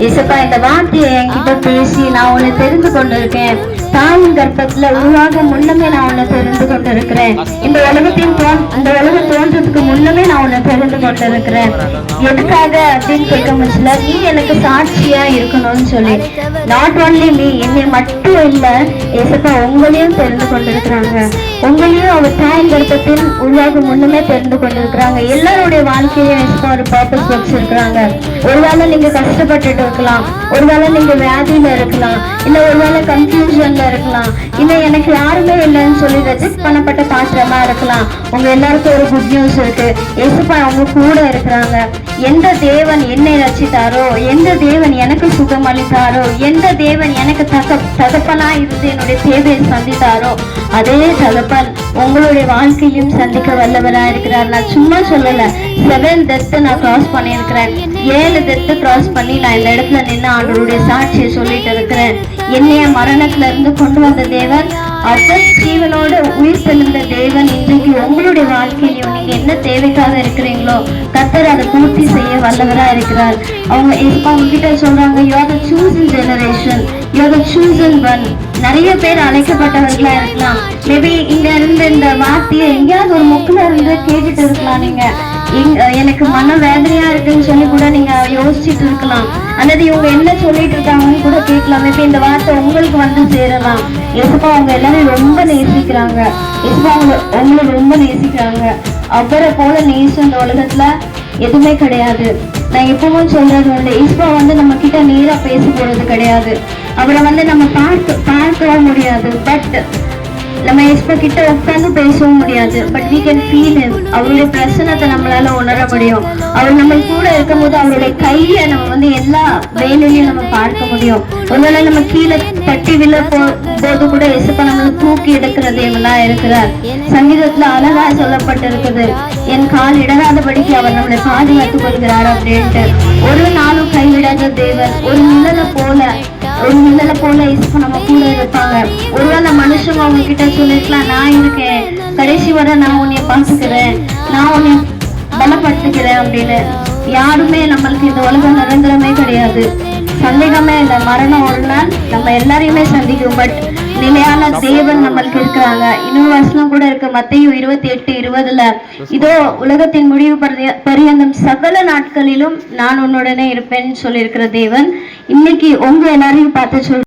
இசப்பா இந்த வார்த்தையை என்கிட்ட பேசி நான் உன்னை தெரிந்து கொண்டிருக்கேன். தாயின் கர்ப்பத்துல உருவாக முன்னமே நான் உன்னை தெரிந்து கொண்டிருக்கிறேன். இந்த உலகம் தோன்றதுக்கு முன்னமே நான் உன்னை தெரிந்து கொண்டிருக்கிறேன். எதுக்காக அப்படின்னு கேட்க முடியல. நீ எனக்கு சாட்சியா இருக்கணும்னு சொல்லி, நாட் ஓன்லி மீ, என்னை மட்டும் இல்ல இசப்பா உங்களையும் தெரிந்து கொண்டிருக்கிறாங்க. உங்களையும் அவர் தாயின் கர்ப்பத்தில் உருவாக முன்னமே தெரிந்து கொண்டிருக்கிறாங்க. எல்லாருடைய வாழ்க்கையிலும் இசப்பா ஒரு பர்பஸ் வச்சிருக்கிறாங்க. ஒருவேளை நீங்க கஷ்டப்பட்டுட்டு இருக்கலாம், ஒருவேளை நீங்க வியாதியில இருக்கலாம், இல்ல ஒருவேளை கன்ஃபியூஷன்ல இருக்கலாம், இல்ல எனக்கு யாருமே இல்லைன்னு சொல்லி ரெஜெக்ட் பண்ணப்பட்ட பாத்திரமா இருக்கலாம். உங்க எல்லாருக்கும் ஒரு குட் நியூஸ் இருக்கு. இயேசுப்பா அவங்க கூட இருக்கிறாங்க. எந்த தேவன் என்னை ரட்சித்தாரோ, எந்த தேவன் எனக்கு சுகம் அளித்தாரோ, எந்த தேவன் எனக்கு தகப்பனா இருந்து என்னுடைய தேவையை சந்தித்தாரோ, அதே தகப்பன் உங்களுடைய வாழ்க்கையும் சந்திக்க வல்லவரா இருக்கிறார். நான் சும்மா சொல்லல, 7 டெத் நான் கிராஸ் பண்ணியிருக்கிறேன். 7 டெத் கிராஸ் பண்ணி நான் இந்த இடத்துல நின்று ஆண்டவருடைய சாட்சியை சொல்லிட்டு இருக்கிறேன். என்னைய மரணத்துல இருந்து கொண்டு வந்த தேவன், அதன் ஜீவனோடு உயிர் தெழுந்த தேவன் இன்றைக்கு உங்களுடைய வாழ்க்கையிலையும் நீங்க என்ன தேவைக்காக இருக்கிறீங்களோ கர்த்தர் அதை பூர்த்தி செய்ய வல்லவரா இருக்கிறார். அவங்க கிட்ட சொல்றாங்க, you are the chosen generation, you are the chosen one. நிறைய பேர் அழைக்கப்பட்டவர்களா இருக்கலாம். மேபி இங்க இருந்து இந்த வார்த்தையை எங்கேயாவது ஒரு முக்குல இருந்து கேட்டுட்டு இருக்கலாம். நீங்க எனக்கு மன வேதனையா இருக்குன்னு சொல்லி கூட நீங்க யோசிச்சுட்டு இருக்கலாம், அல்லது இவங்க என்ன சொல்லிட்டு இருக்காங்கன்னு கூட கேட்கலாம். இப்ப இந்த வார்த்தை உங்களுக்கு வந்து சேரலாம். இயேசுப்பா அவங்க எல்லாரும் ரொம்ப நேசிக்கிறாங்க. இயேசுப்பா உங்களை ரொம்ப நேசிக்கிறாங்க. அவரை போல நேசம் இந்த உலகத்துல எதுவுமே கிடையாது. நான் எப்பவும் சொல்றது வந்து, இயேசுப்பா வந்து நம்ம கிட்ட நேரா பேச போறது கிடையாது. அவரை வந்து நம்ம பார்க்கவும் முடியாது. பட் நம்ம இயேசுப்பா கிட்ட உட்கார்ந்து பேசவும் முடியாது. But we can feel him. அவருடைய பிரசன்னத்தை நம்மளால உணர முடியும். அவர் நம்ம கூட இருக்கும் போது அவருடைய கையை நம்ம வந்து எல்லா வேலையிலையும் நம்ம பார்க்க முடியும். ஒருவேளை நம்ம கீழே தட்டி விழ போது கூட இயேசுப்பா நம்மளை தூக்கி எடுக்கிற தேவனா இருக்கிறார். சங்கீதத்துல அழகா சொல்லப்பட்டிருக்குது, என் கால் இடராதபடிக்கு அவர் நம்மளை பாதுகாத்துக் கொள்கிறார் அப்படின்ட்டு. ஒரு நாளும் கைவிடாத தேவன். ஒரு நிழலை போல இயேசுப்பா நம்ம கூட இருப்பாங்க. ஒருவேளை மனுஷங்க அவங்க கிட்ட சொல்லிருக்கலாம், நான் இருக்கேன், கடைசி வரை நான் உன்னைய பாத்துக்கிறேன், நான் உன்னை பலப்படுத்துக்கிறேன் அப்படின்னு. யாருமே நம்மளுக்கு இந்த உலகம் நிரந்தரமே கிடையாது. சந்தேகமே இல்லை, மரணம் ஒரு நாள் நம்ம எல்லாரையுமே சந்திக்கும். பட் நிலையான தேவன் நம்மளுக்கு இருக்கிறாங்க. இன்னொரு வருஷம் கூட இருக்கு, மத்தேயு 28:20, இதோ உலகத்தின் முடிவு பரியந்தம் சகல நாட்களிலும் நான் உன்னுடனே இருப்பேன்னு சொல்லி இருக்கிற தேவன் இன்னைக்கு உங்க எல்லாரையும் பார்த்து